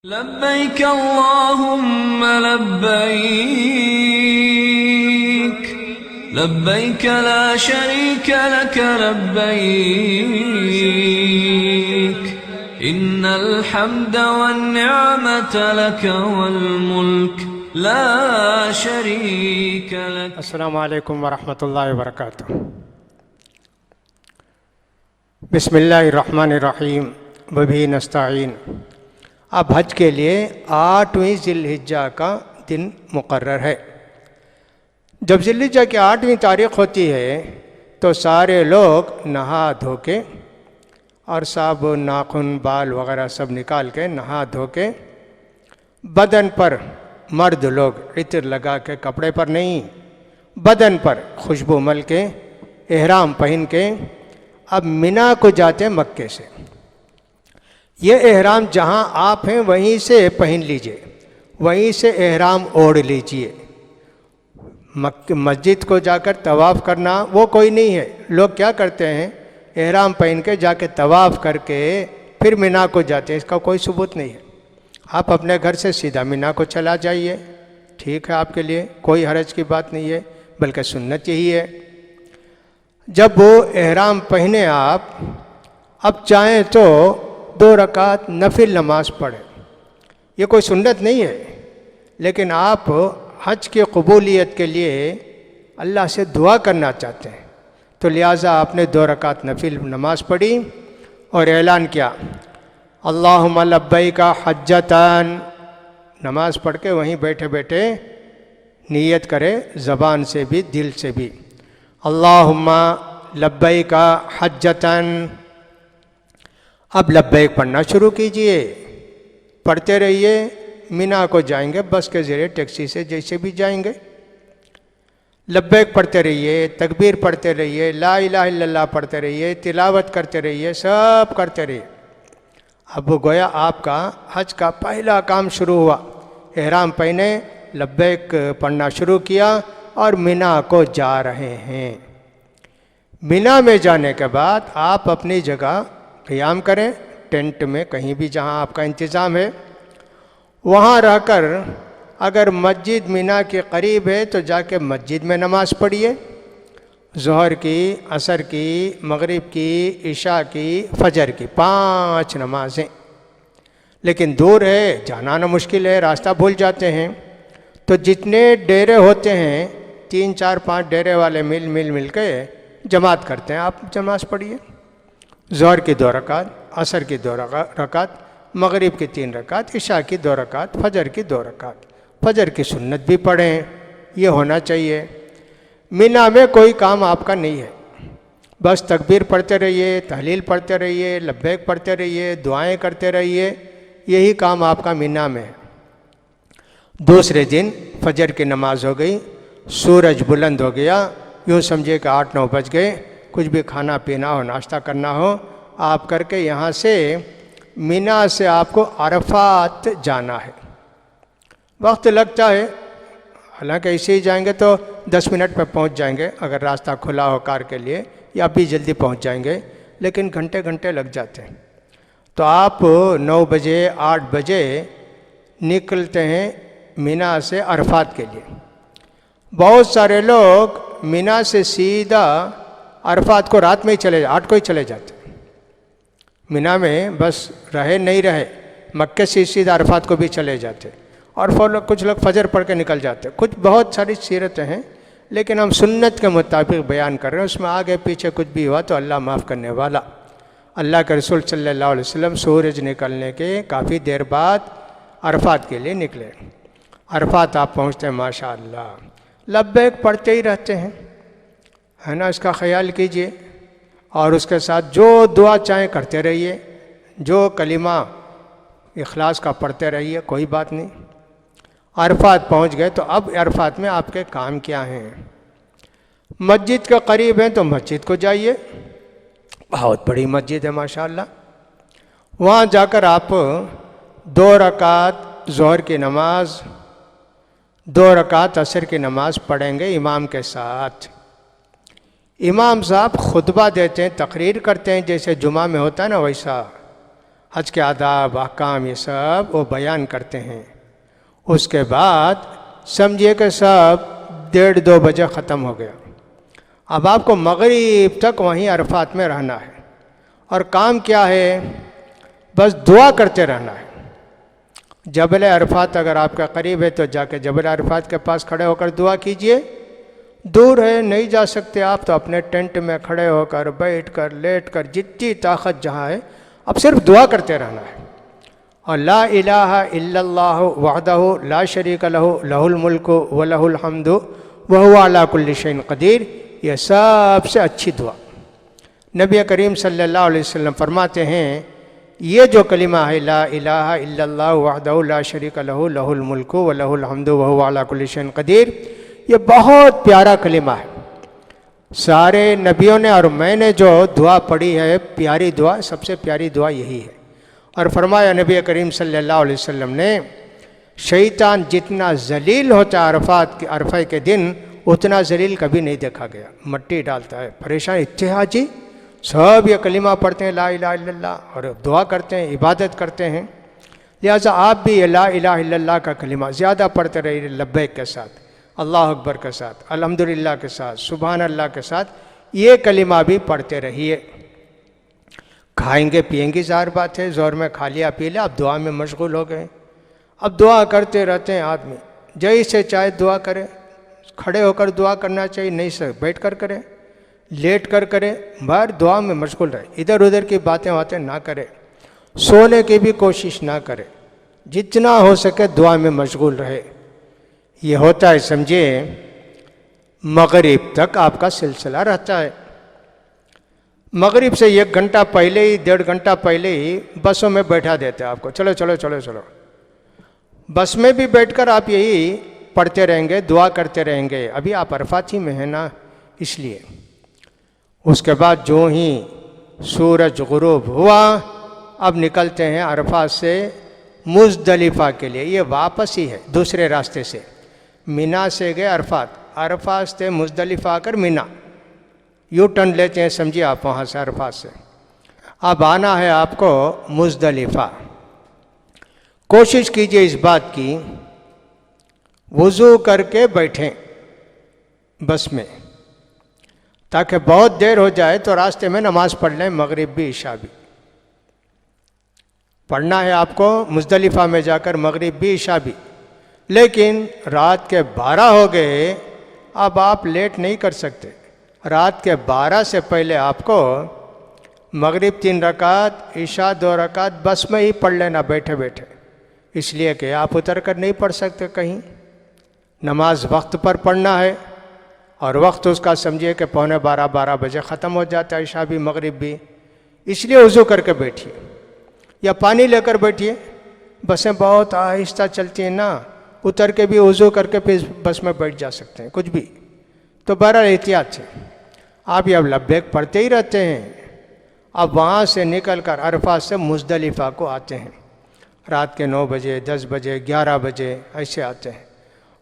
लब्बैक अल्लाहुम्म लब्बैक लब्बैक ला शरीक लक लब्बैक इन्नल हम्द one निअमत luck वल मुल्क ला शरीक लक। अस्सलामु अलैकुम वरहमतुल्लाहि वबरकातुहू। बिस्मिल्लाहिर्रहमानिर्रहीम वबिही नस्तईन। अब हज के लिए 8वीं ज़िल्हिज्जा का दिन मुकर्रर है। जब ज़िल्हिज्जा की 8वीं तारीख़ होती है तो सारे लोग नहा धो के और साबुन नाखून बाल वगैरह सब निकाल के नहा धो के बदन पर, मर्द लोग इत्र लगा के, कपड़े पर नहीं, बदन पर खुशबू मल के, एहराम पहन के अब मिना को जाते हैं मक्के से। ये एहराम जहाँ आप हैं वहीं से पहन लीजिए, वहीं से एहराम ओढ़ लीजिए। मस्जिद को जाकर तवाफ़ करना वो कोई नहीं है। लोग क्या करते हैं, एहराम पहन के जाके तवाफ़ करके फिर मिना को जाते हैं, इसका कोई सबूत नहीं है। आप अपने घर से सीधा मिना को चला जाइए, ठीक है, आपके लिए कोई हरज की बात नहीं है, बल्कि सुन्नत यही है। जब वो एहराम पहने आप अब चाहें तो 2 रकात नफिल नमाज पढ़ें, ये कोई सुन्नत नहीं है, लेकिन आप हज की कबूलियत के लिए अल्लाह से दुआ करना चाहते हैं तो लिहाजा आपने 2 रकात नफिल नमाज पढ़ी और ऐलान किया अल्लाहुम्मा लब्बैका हज्जतन। नमाज पढ़ के वहीं बैठे बैठे नियत करें, ज़बान से भी दिल से भी, अल्लाहुम्मा लब्बैका हज्जतन। अब लब्बैक पढ़ना शुरू कीजिए, पढ़ते रहिए। मिना को जाएंगे बस के ज़रिए, टैक्सी से, जैसे भी जाएंगे, लब्बैक पढ़ते रहिए, तकबीर पढ़ते रहिए, ला इलाहा इल्लल्लाह पढ़ते रहिए, तिलावत करते रहिए, सब करते रहिए। अब गोया आपका हज का पहला काम शुरू हुआ। एहराम पहने, लब्बैक पढ़ना शुरू किया और मिना को जा रहे हैं। मिना में जाने के बाद आप अपनी जगह क़याम करें, टेंट में, कहीं भी जहां आपका इंतज़ाम है वहां रहकर, अगर मस्जिद मिना के करीब है तो जाके मस्जिद में नमाज़ पढ़िए, ज़ोहर की, असर की, मगरिब की, इशा की, फजर की, 5 नमाज़ें। लेकिन दूर है, जाना ना मुश्किल है, रास्ता भूल जाते हैं, तो जितने डेरे होते हैं 3, 4, 5 डेरे वाले मिल के जमात करते हैं, आप नमाज़ पढ़िए। ज़ोहर की 2 रकात, असर की 2 रकात, मगरिब की 3 रकात, इशा की 2 रकात, फजर की 2 रकात। फजर की सुन्नत भी पढ़ें, ये होना चाहिए। मिना में कोई काम आपका नहीं है, बस तकबीर पढ़ते रहिए, तहलील पढ़ते रहिए, लब्बैक पढ़ते रहिए, दुआएं करते रहिए, यही काम आपका मिना में है। दूसरे दिन फजर की नमाज हो गई, सूरज बुलंद हो गया, यूँ समझिए कि 8-9 बज गए। कुछ भी खाना पीना हो, नाश्ता करना हो, आप करके यहाँ से, मिना से आपको अरफात जाना है। वक्त लगता है, हालांकि ऐसे ही जाएंगे तो 10 मिनट में पहुँच जाएंगे, अगर रास्ता खुला हो कार के लिए, या भी जल्दी पहुँच जाएंगे, लेकिन घंटे घंटे लग जाते हैं। तो आप 9 बजे 8 बजे निकलते हैं मिना से अरफात के लिए। बहुत सारे लोग मिना से सीधा अरफात को रात में ही 8 को ही चले जाते हैं। मिना में बस रहे नहीं रहे, मक्के से सीधा अरफात को भी चले जाते, और कुछ लोग फजर पढ़ के निकल जाते। कुछ बहुत सारी सीरतें हैं, लेकिन हम सुन्नत के मुताबिक बयान कर रहे हैं, उसमें आगे पीछे कुछ भी हुआ तो अल्लाह माफ़ करने वाला। अल्लाह के रसूल सल्लल्लाहु अलैहि वसल्लम सूरज निकलने के काफ़ी देर बाद अरफात के लिए निकले। अरफात आप पहुँचते हैं, माशा अल्लाह, लब्बैक पढ़ते ही रहते हैं, है ना, इसका ख्याल कीजिए। और उसके साथ जो दुआ चाहें करते रहिए, जो कलिमा इखलास का पढ़ते रहिए, कोई बात नहीं। अरफात पहुंच गए तो अब अरफात में आपके काम क्या हैं। मस्जिद के करीब हैं तो मस्जिद को जाइए, बहुत बड़ी मस्जिद है माशाअल्लाह। वहाँ जाकर आप 2 रकात ज़ोहर की नमाज, 2 रकात असर की नमाज पढ़ेंगे इमाम के साथ। इमाम साहब खुतबा देते हैं, तकरीर करते हैं, जैसे जुमा में होता है ना वैसा, हज के आदाब अहकाम ये सब वो बयान करते हैं। उसके बाद समझिए कि सब 1:30-2 बजे ख़त्म हो गया। अब आपको मगरिब तक वहीं अरफात में रहना है और काम क्या है, बस दुआ करते रहना है। जबल अरफात अगर आपका करीब है तो जाके जबल अरफात के पास खड़े होकर दुआ कीजिए। दूर है नहीं जा सकते आप तो अपने टेंट में खड़े होकर बैठ कर लेट कर जितनी ताकत जहाँ है अब सिर्फ दुआ करते रहना है। और ला इलाहा इल्लल्लाहु वहदहु ला शरीक लहु लहुल मुल्कु व लहुल हम्दु व हुवा अला कुल्लि शैइन क़दीर, यह सबसे अच्छी दुआ। नबी करीम सल्लल्लाहु अलैहि वसल्लम फरमाते हैं ये जो कलिमा है ला इलाहा इल्लल्लाहु वहदहु ला शरीक लहु लहुल मुल्कु व लहुल हम्दु व हुवा अला कुल्लि शैइन क़दीर, ये बहुत प्यारा कलिमा है। सारे नबियों ने और मैंने जो दुआ पढ़ी है प्यारी दुआ, सबसे प्यारी दुआ यही है। और फरमाया नबी करीम सल्लल्लाहु अलैहि वसल्लम ने शैतान जितना जलील होता है अरफा के दिन उतना जलील कभी नहीं देखा गया। मट्टी डालता है, परेशान इत्तेहाजी सब ये कलिमा पढ़ते हैं ला इलाहा इल्लल्लाह और दुआ करते हैं, इबादत करते हैं। लिहाजा आप भी ये ला इलाहा इल्लल्लाह का कलिमा ज़्यादा पढ़ते रहिए, लब्बैक के साथ, अल्लाह अकबर के साथ, अल्हम्दुलिल्लाह के साथ, सुभान अल्लाह के साथ, ये कलिमा भी पढ़ते रहिए। खाएंगे पिएंगे ज़ाहिर बात है, ज़ोर में खा लिया पी लिया, अब दुआ में मशगूल हो गए। अब दुआ करते रहते हैं आदमी, जैसे चाहे दुआ करे, खड़े होकर दुआ करना चाहिए, नहीं से बैठ कर करे, लेट कर करे, बाहर दुआ में मशगूल रहे, इधर उधर की बातें ना करे, सोने की भी कोशिश ना करे, जितना हो सके दुआ में मशगूल रहे। ये होता है समझिए मगरिब तक आपका सिलसिला रहता है। मगरिब से 1 घंटा पहले ही 1.5 घंटा पहले ही बसों में बैठा देते हैं आपको, चलो चलो चलो चलो। बस में भी बैठकर आप यही पढ़ते रहेंगे, दुआ करते रहेंगे। अभी आप अरफात ही में हैं ना, इसलिए। उसके बाद जो ही सूरज गुरूब हुआ, अब निकलते हैं अरफात से मुज़दलिफ़ा के लिए। ये वापस ही है दूसरे रास्ते से, मीना से गए अरफात, अरफात से मुज़दलिफ़ा आकर मीना, यू टर्न लेते हैं समझिए आप वहाँ से अरफात से। अब आना है आपको मुज़दलिफ़ा। कोशिश कीजिए इस बात की, वुज़ू करके बैठें बस में, ताकि बहुत देर हो जाए तो रास्ते में नमाज़ पढ़ लें, मगरिब भी इशा भी। पढ़ना है आपको मुज़दलिफ़ा में जाकर मगरिब भी इशा भी, लेकिन रात के 12 हो गए, अब आप लेट नहीं कर सकते। रात के 12 से पहले आपको मगरिब 3 रकात, इशा 2 रकात बस में ही पढ़ लेना बैठे बैठे, इसलिए कि आप उतर कर नहीं पढ़ सकते कहीं। नमाज वक्त पर पढ़ना है और वक्त उसका समझिए कि 11:45 बजे ख़त्म हो जाता है, इशा भी मगरिब भी। इसलिए वज़ू करके बैठिए या पानी लेकर बैठिए। बसें बहुत आहिस्ता चलती हैं ना, उतर के भी वज़ू करके फिर बस में बैठ जा सकते हैं, कुछ भी। तो बहरहाल एहतियात से आप ये अब लब्बैक पढ़ते ही रहते हैं। अब वहाँ से निकल कर अरफात से मुज़दलिफ़ा को आते हैं, रात के 9 बजे 10 बजे 11 बजे ऐसे आते हैं।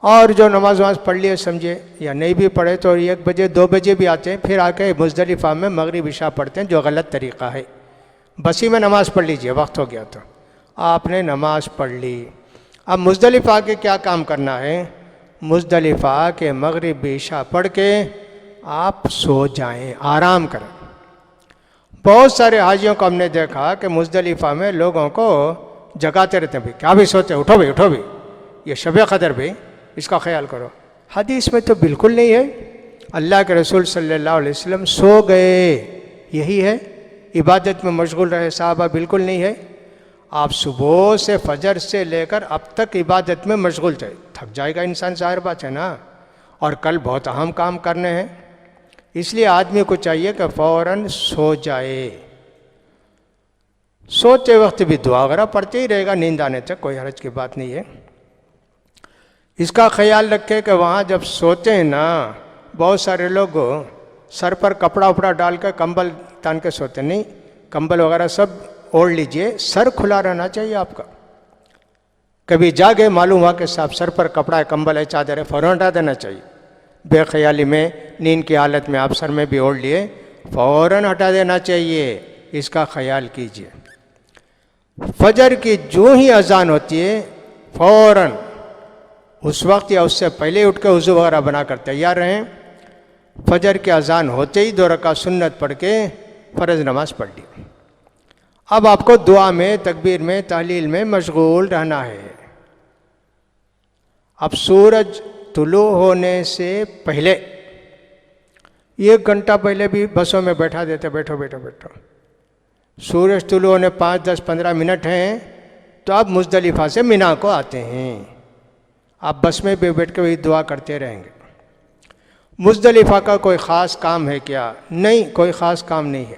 और जो नमाज वमाज पढ़ लिए समझे, या नहीं भी पढ़े तो 1 बजे 2 बजे भी आते हैं, फिर आके मुज़दलिफ़ा में मगरिब इशा पढ़ते हैं, जो गलत तरीक़ा है। बसी में नमाज़ पढ़ लीजिए, वक्त हो गया तो आपने नमाज़ पढ़ ली। अब मुज़दलिफ़ा के क्या काम करना है, मुज़दलिफ़ा के मगरिब इशा पढ़ के आप सो जाएं, आराम करें। बहुत सारे हाजियों को हमने देखा कि मुज़दलिफ़ा में लोगों को जगाते रहते हैं, भाई क्या भी सोते, उठो भाई उठो भाई, ये शब क़दर भाई, इसका ख्याल करो। हदीस में तो बिल्कुल नहीं है। अल्लाह के रसूल सल्लल्लाहु अलैहि वसल्लम सो गए, यही है। इबादत में मशगूल रहे साहबा, बिल्कुल नहीं है। आप सुबह से फजर से लेकर अब तक इबादत में मशगूल थे, थक जाएगा इंसान, ज़ाहिर बात है ना। और कल बहुत अहम काम करने हैं, इसलिए आदमी को चाहिए कि फ़ौरन सो जाए। सोते वक्त भी दुआ वगैरह पढ़ते ही रहेगा, नींद आने तक कोई हर्ज की बात नहीं है। इसका ख्याल रखें कि वहाँ जब सोते हैं ना, बहुत सारे लोग सर पर कपड़ा उपड़ा डाल कर कंबल तान के सोते, नहीं, कंबल वगैरह सब ओढ़ लीजिए, सर खुला रहना चाहिए आपका। कभी जागे मालूम हुआ कि साहब सर पर कपड़ा है, कंबल है, चादर है, फ़ौरन हटा देना चाहिए। बेख्याली में नींद की हालत में आप सर में भी ओढ़ लिए, फ़ौरन हटा देना चाहिए, इसका ख्याल कीजिए। फजर की जो ही अजान होती है फौरन उस वक्त या उससे पहले उठ के वज़ू वगैरह बनाकर तैयार रहें। फजर की अजान होते ही 2 रकात सुन्नत पढ़ के फ़र्ज़ नमाज पढ़ ली। अब आपको दुआ में, तकबीर में, तहलील में मशगूल रहना है। अब सूरज तुलू होने से पहले 1 घंटा पहले भी बसों में बैठा देते, बैठो बैठो बैठो। सूरज तुलू होने 5, 10, 15 मिनट हैं तो आप मुज़दलिफ़ा से मिना को आते हैं। आप बस में भी बैठ के वही दुआ करते रहेंगे। मुज़दलिफ़ा का कोई ख़ास काम है क्या? नहीं, कोई ख़ास काम नहीं है।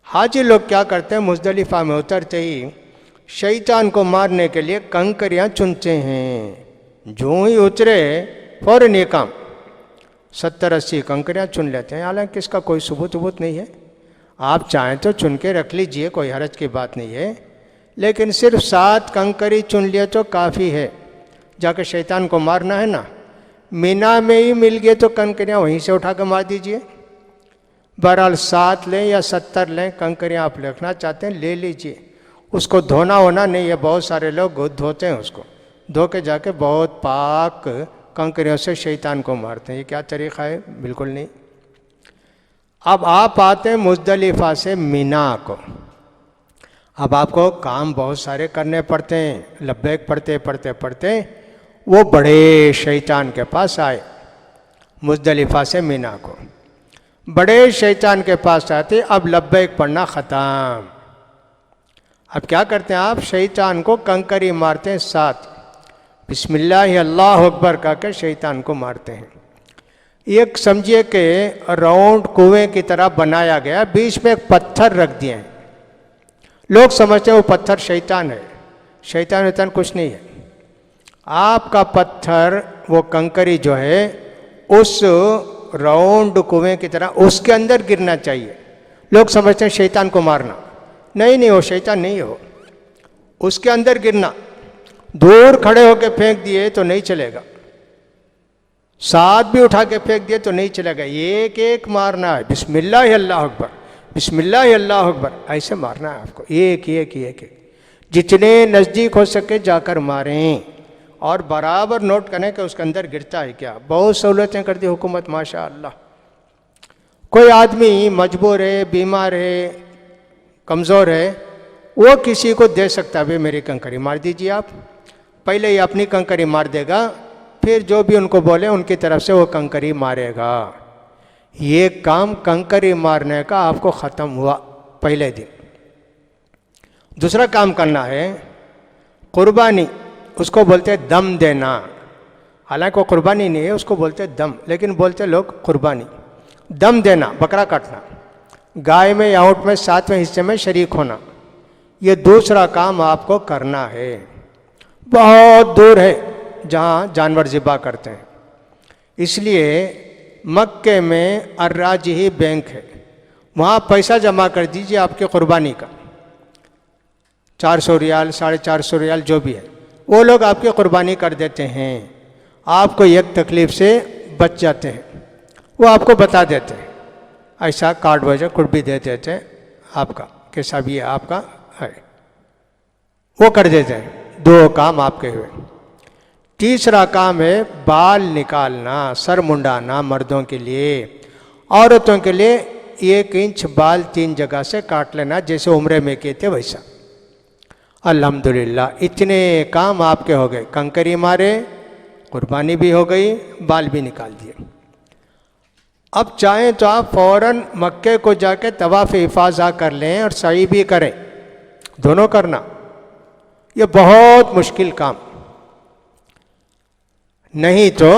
हाजी लोग क्या करते हैं, मुज़दलिफ़ा में उतरते ही शैतान को मारने के लिए कंकरियाँ चुनते हैं। जो ही उतरे फ़ौरन ये काम 70-80 कंकरियाँ चुन लेते हैं। हालांकि इसका कोई सबूत नहीं है। आप चाहें तो चुन के रख लीजिए, कोई हरज की बात नहीं है। लेकिन सिर्फ 7 कंकरी चुन लिए तो काफ़ी है। जाकर शैतान को मारना है ना, मीना में ही मिल गए तो कंकरियाँ वहीं से उठा कर मार दीजिए। बहरहाल 7 लें या 70 लें, कंकरियाँ आप रखना चाहते हैं ले लीजिए। उसको धोना होना नहीं है। बहुत सारे लोग धोते हैं, उसको धो के जाके बहुत पाक कंकरियों से शैतान को मारते हैं। ये क्या तरीक़ा है? बिल्कुल नहीं। अब आप आते हैं मुज़दलिफ़ा से मिना को। अब आपको काम बहुत सारे करने पड़ते हैं। लब्बैक पढ़ते पढ़ते पढ़ते वो बड़े शैतान के पास आए। मुज़दलिफ़ा से मिना को बड़े शैतान के पास आते, अब लब्बैक पढ़ना ख़त्म। अब क्या करते हैं आप? शैतान को कंकरी मारते हैं 7। बिस्मिल्लाह अल्लाह अकबर कहकर शैतान को मारते हैं। एक समझिए कि राउंड कुएं की तरह बनाया गया, बीच में एक पत्थर रख दिए हैं। लोग समझते हैं वो पत्थर शैतान है। शैतान कुछ नहीं है। आपका पत्थर, वो कंकरी जो है, उस राउंड कुएं की तरह उसके अंदर गिरना चाहिए। लोग समझते हैं शैतान को मारना। नहीं, वो शैतान नहीं हो। उसके अंदर गिरना। दूर खड़े होकर फेंक दिए तो नहीं चलेगा, 7 भी उठा के फेंक दिए तो नहीं चलेगा। एक एक मारना है। बिस्मिल्लाह अल्लाह अकबर, बिस्मिल्लाह अल्लाह अकबर, ऐसे मारना है आपको। एक एक एक एक जितने नज़दीक हो सके जाकर मारें और बराबर नोट करें कि उसके अंदर गिरता है क्या। बहुत सहूलतें कर दी हुकूमत माशा अल्लाह। कोई आदमी मजबूर है, बीमार है, कमज़ोर है, वो किसी को दे सकता है, भाई मेरी कंकरी मार दीजिए आप। पहले ही अपनी कंकरी मार देगा, फिर जो भी उनको बोले उनकी तरफ से वो कंकरी मारेगा। ये काम कंकरी मारने का आपको ख़त्म हुआ पहले दिन। दूसरा काम करना है कुर्बानी। उसको बोलते हैं दम देना। हालांकि वो कुर्बानी नहीं है, उसको बोलते हैं दम, लेकिन बोलते लोग कुर्बानी। दम देना, बकरा काटना, गाय में या ऊँट में 7वें हिस्से में शरीक होना, ये दूसरा काम आपको करना है। बहुत दूर है जहाँ जानवर ज़िबा करते हैं, इसलिए मक्के में अर्राजिही बैंक है, वहाँ पैसा जमा कर दीजिए आपके कुर्बानी का। 400 रियाल, 450 रियाल जो भी है, वो लोग आपकी कुर्बानी कर देते हैं। आपको एक तकलीफ़ से बच जाते हैं, वो आपको बता देते हैं। ऐसा कार्ड वजह कुछ भी दे देते हैं आपका, कैसा भी है आपका है, वो कर देते हैं। 2 काम आपके हुए। तीसरा काम है बाल निकालना, सर मुंडाना मर्दों के लिए। औरतों के लिए 1 इंच बाल 3 जगह से काट लेना, जैसे उम्रे में किए थे वैसा। अल्हम्दुलिल्लाह इतने काम आपके हो गए। कंकरी मारे, कुर्बानी भी हो गई, बाल भी निकाल दिए। अब चाहें तो आप फ़ौरन मक्के को जाके तवाफ़ इफ़ाज़ा कर लें और सई भी करें, दोनों करना। ये बहुत मुश्किल काम। नहीं तो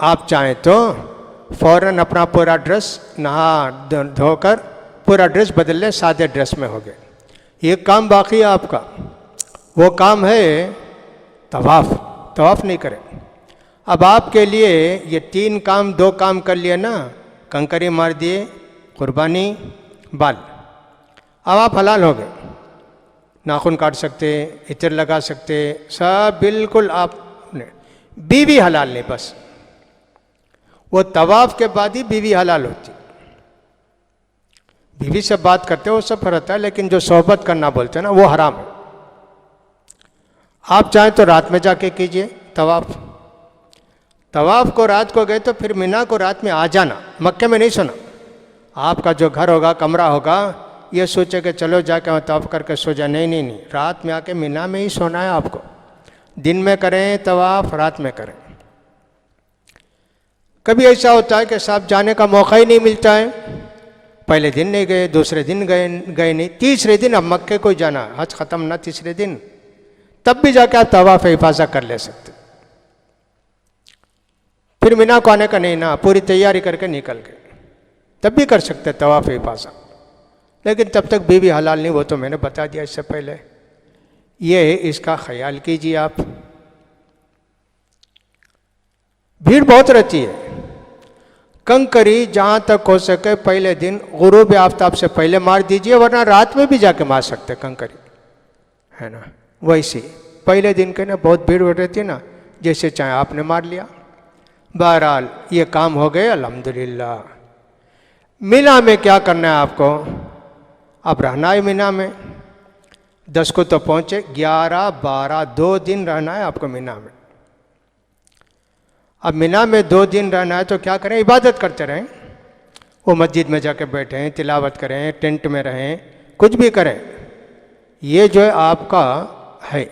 आप चाहें तो फ़ौरन अपना पूरा ड्रेस नहा धोकर पूरा ड्रेस बदल लें, सादे ड्रेस में हो गए। ये काम बाकी है आपका। वो काम है तवाफ़। तवाफ़ नहीं करें। अब आपके लिए ये 3 काम, 2 काम कर लिए ना, कंकरी मार दिए, कुर्बानी, बाल। अब आप हलाल हो गए। नाखून काट सकते, इत्र लगा सकते, सब बिल्कुल आपने। बीवी हलाल नहीं, बस वो तवाफ़ के बाद ही बीवी हलाल होती। बीवी से बात करते हो वो सब रहता है, लेकिन जो सोहबत करना बोलते हैं ना वो हराम है। आप चाहें तो रात में जाके कीजिए तवाफ। तवाफ को रात को गए तो फिर मीना को रात में आ जाना, मक्के में नहीं सोना। आपका जो घर होगा, कमरा होगा, ये सोचे कि चलो जाके वहाँ तवाफ करके सो जाए, नहीं नहीं नहीं, रात में आके मीना में ही सोना है आपको। दिन में करें तवाफ, रात में करें। कभी ऐसा होता है कि साहब जाने का मौका ही नहीं मिलता है, पहले दिन नहीं गए, दूसरे दिन गए नहीं, तीसरे दिन अब मक्के को जाना, हज ख़त्म ना तीसरे दिन, तब भी जाके आप तवाफ हिफाजत कर ले सकते। फिर मीना को आने का नहीं ना, पूरी तैयारी करके निकल गए, तब भी कर सकते तवाफ हिफाजत। लेकिन तब तक बीवी हलाल नहीं, वो तो मैंने बता दिया इससे पहले। ये इसका ख्याल कीजिए आप। भीड़ बहुत रहती है। कंकरी जहाँ तक हो सके पहले दिन गुरूब आफ्ताब से पहले मार दीजिए, वरना रात में भी जाके मार सकते कंकरी, है ना। वैसे पहले दिन के ना बहुत भीड़ रहती है ना, जैसे चाहे आपने मार लिया। बहरहाल ये काम हो गए, अल्हम्दुलिल्लाह। मीना में क्या करना है आपको? अब रहना है मीना में। 10 को तो पहुँचे, 11, 12, 2 दिन रहना है आपको मीना में। अब मीना में 2 दिन रहना है तो क्या करें? इबादत करते रहें। वो मस्जिद में जाके बैठें, तिलावत करें, टेंट में रहें, कुछ भी करें। ये जो है आपका है।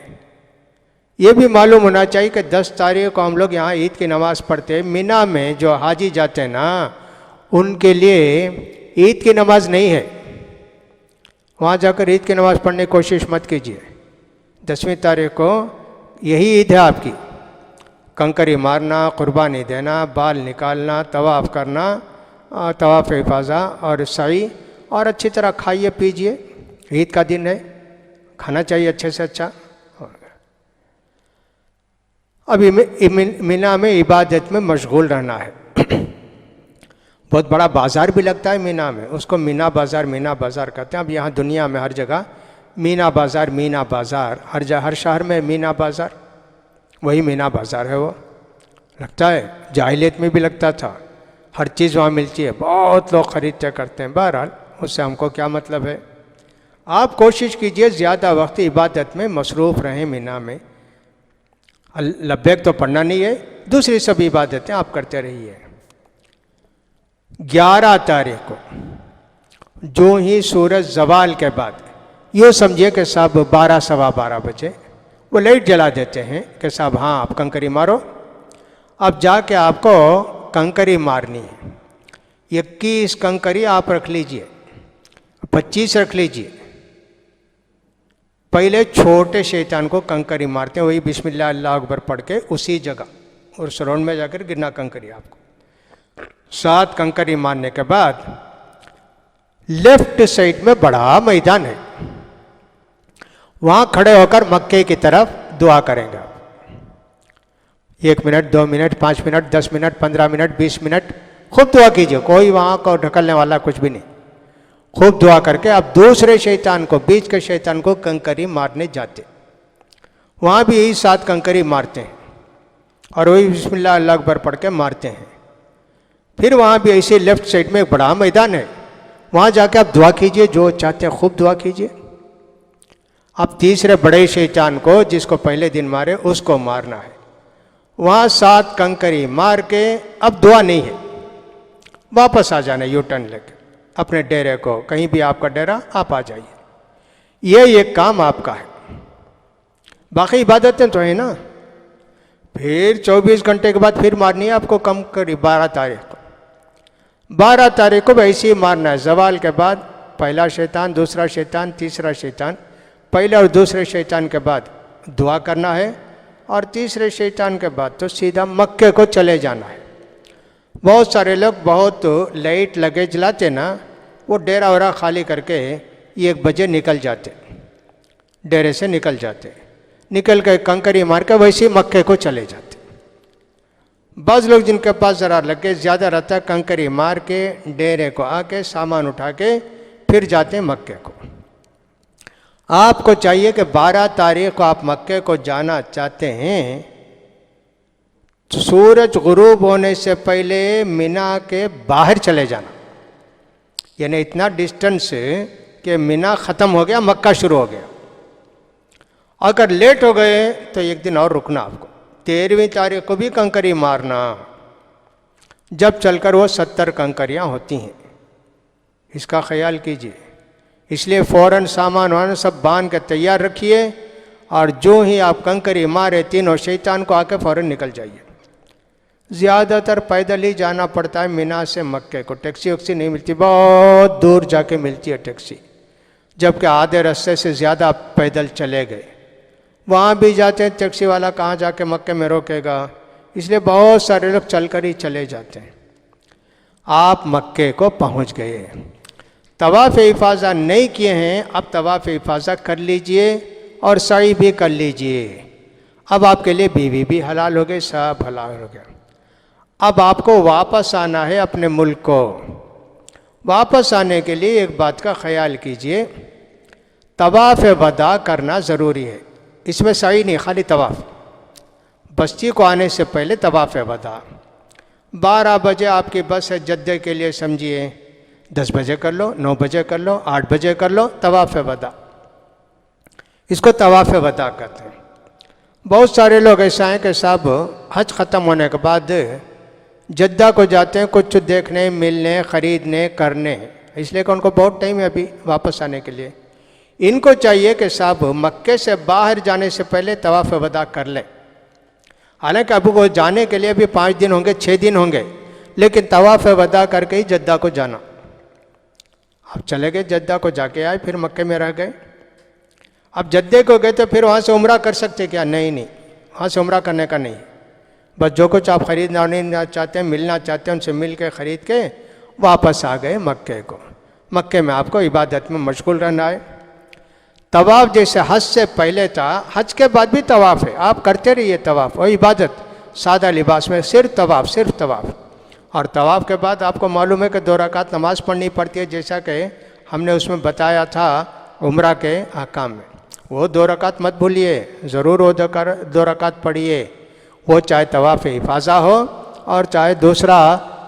ये भी मालूम होना चाहिए कि 10 तारीख को हम लोग यहाँ ईद की नमाज़ पढ़ते हैं। मीना में जो हाजी जाते हैं ना, उनके लिए ईद की नमाज नहीं है। वहाँ जाकर ईद की नमाज़ पढ़ने की कोशिश मत कीजिए। 10वीं तारीख को यही ईद है आपकी। कंकरी मारना, कुर्बानी देना, बाल निकालना, तवाफ़ करना, तवाफ़ हिफाजा और सई, और अच्छी तरह खाइए पीजिए। ईद का दिन है, खाना चाहिए अच्छे से अच्छा। अभी मीना में इबादत में मशगूल रहना है। बहुत बड़ा बाज़ार भी लगता है मीना में, उसको मीना बाज़ार कहते हैं। अब यहाँ दुनिया में हर जगह मीना बाज़ार, हर शहर में मीना बाज़ार, वही मीना बाज़ार है। वो लगता है, जाहिलियत में भी लगता था। हर चीज़ वहाँ मिलती है, बहुत लोग ख़रीदते करते हैं। बहरहाल उससे हमको क्या मतलब है। आप कोशिश कीजिए ज़्यादा वक्त इबादत में मसरूफ़ रहें मीना में। लब्बैक तो पढ़ना नहीं है, दूसरी सब इबादतें आप करते रहिए। 11 तारीख को जो ही सूरज ज़वाल के बाद, यूँ समझिए कि साहब 12 सवा 12 बजे वो लाइट जला देते हैं कि साहब हाँ आप कंकरी मारो। अब जाके आपको कंकरी मारनी है। 21 कंकरी आप रख लीजिए, 25 रख लीजिए। पहले छोटे शैतान को कंकरी मारते हैं, वही बिस्मिल्लाह अल्लाह अकबर पढ़ के उसी जगह और सरोन में जाकर गिरना कंकरी आपको। 7 कंकरी मारने के बाद लेफ्ट साइड में बड़ा मैदान है, वहाँ खड़े होकर मक्के की तरफ दुआ करेंगे। 1 minute, 2 minute, 5 minute, 10 minute, 15 minute, 20 minute खूब दुआ कीजिए। कोई वहाँ को ढकलने वाला कुछ भी नहीं। खूब दुआ करके आप दूसरे शैतान को, बीच के शैतान को कंकरी मारने जाते। वहाँ भी यही 7 कंकरी मारते हैं और वही बिस्मिल्लाह अल्लाह अकबर पढ़ के मारते हैं। फिर वहाँ भी ऐसे लेफ्ट साइड में एक बड़ा मैदान है, वहाँ जाके आप दुआ कीजिए, जो चाहते हैं खूब दुआ कीजिए। अब तीसरे बड़े शैतान को, जिसको पहले दिन मारे, उसको मारना है। वहाँ 7 कंकरी मार के अब दुआ नहीं है, वापस आ जाना यू टर्न लेके अपने डेरे को। कहीं भी आपका डेरा, आप आ जाइए। ये एक काम आपका है। बाकी इबादतें तो है ना। फिर 24 घंटे के बाद फिर मारनी है आपको कंकरी 12 तारीख को। 12 तारीख को ऐसे ही मारना है। ज़वाल के बाद पहला शैतान, दूसरा शैतान, तीसरा शैतान। पहले और दूसरे शैतान के बाद दुआ करना है, और तीसरे शैतान के बाद तो सीधा मक्के को चले जाना है। बहुत सारे लोग बहुत लाइट लगे जलाते ना, वो डेरा वरा खाली करके 1 बजे निकल जाते, डेरे से निकल जाते, निकल के कंकरी मार के वैसे ही मक्के को चले जाते। बाज़ लोग जिनके पास ज़रा लगे ज़्यादा रहता है, कंकरी मार के डेरे को आके सामान उठा के फिर जाते हैं मक्के को। आपको चाहिए कि 12 तारीख को आप मक्के को जाना चाहते हैं, सूरज गुरूब होने से पहले मीना के बाहर चले जाना। यानी इतना डिस्टेंस कि मिना ख़त्म हो गया, मक्का शुरू हो गया। अगर लेट हो गए तो एक दिन और रुकना आपको, 13वीं तारीख को भी कंकरी मारना, जब चलकर वो 70 कंकरियाँ होती हैं। इसका ख्याल कीजिए। इसलिए फ़ौरन सामान वामान सब बांध के तैयार रखिए, और जो ही आप कंकरी मारे तीनों शैतान को आके फ़ौरन निकल जाइए। ज़्यादातर पैदल ही जाना पड़ता है मिना से मक्के को, टैक्सी वैक्सी नहीं मिलती, बहुत दूर जाके मिलती है टैक्सी, जबकि आधे रास्ते से ज़्यादा पैदल चले गए। वहाँ भी जाते हैं, टैक्सी वाला कहाँ जाके मक्के में रोकेगा, इसलिए बहुत सारे लोग चलकर ही चले जाते हैं। आप मक्के को पहुँच गए, तवाफ़ इफ़ाज़ा नहीं किए हैं, अब तवाफ़ इफ़ाज़ा कर लीजिए और सई भी कर लीजिए। अब आपके लिए बीवी भी हलाल हो गई, सब हलाल हो गया। अब आपको वापस आना है अपने मुल्क को। वापस आने के लिए एक बात का ख्याल कीजिए, तवाफ़ वदा करना ज़रूरी है। इसमें सही नहीं, खाली तवाफ़। बस्ती को आने से पहले तवाफ़ वदा। 12 बजे आपकी बस है जद्दे के लिए, समझिए 10 बजे कर लो, 9 बजे कर लो, 8 बजे कर लो, तवाफ़ वदा। इसको तवाफ़ वदा कहते हैं। बहुत सारे लोग ऐसा हैं कि साहब हज ख़त्म होने के बाद जद्दा को जाते हैं कुछ देखने, मिलने, ख़रीदने, करने, इसलिए कि उनको बहुत टाइम है अभी वापस आने के लिए। इनको चाहिए कि साहब मक्के से बाहर जाने से पहले तवाफ़ वदा कर लें। हालांकि अब वो जाने के लिए भी 5 दिन होंगे, 6 दिन होंगे, लेकिन तवाफ़ वदा करके ही जद्दा को जाना। अब चले गए जद्दा को, जाके आए, फिर मक्के में रह गए। अब जद्दे को गए तो फिर वहाँ से उम्रा कर सकते क्या? नहीं, वहाँ से उम्रा करने का नहीं। बस जो कुछ आप ख़रीदना चाहते हैं, मिलना चाहते हैं, उनसे मिल के ख़रीद के वापस आ गए मक्के को। मक्के में आपको इबादत में मशगूल रहना है। तवाफ़ जैसे हज से पहले था, हज के बाद भी तवाफ़ है, आप करते रहिए तवाफ़ और इबादत, सादा लिबास में सिर्फ तवाफ़। और तवाफ़ के बाद आपको मालूम है कि 2 रकात नमाज़ पढ़नी पड़ती है, जैसा कि हमने उसमें बताया था उम्रा के अहकाम में। वो 2 रकात मत भूलिए, ज़रूर वो 2 रकात पढ़िए, वो चाहे तवाफ़ इफ़ाज़ा हो और चाहे दूसरा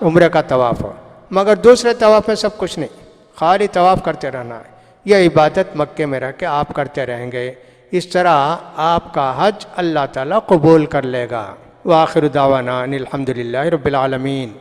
उम्रे का तवाफ़ हो। मगर दूसरे तवाफ़ में सब कुछ नहीं, खाली तवाफ़ करते रहना है। यह इबादत मक्के में रह के आप करते रहेंगे। इस तरह आपका हज अल्लाह ताला कबूल कर लेगा। व आखिर दावाना अनिल हम्दुलिल्लाहि रब्बिल आलमीन।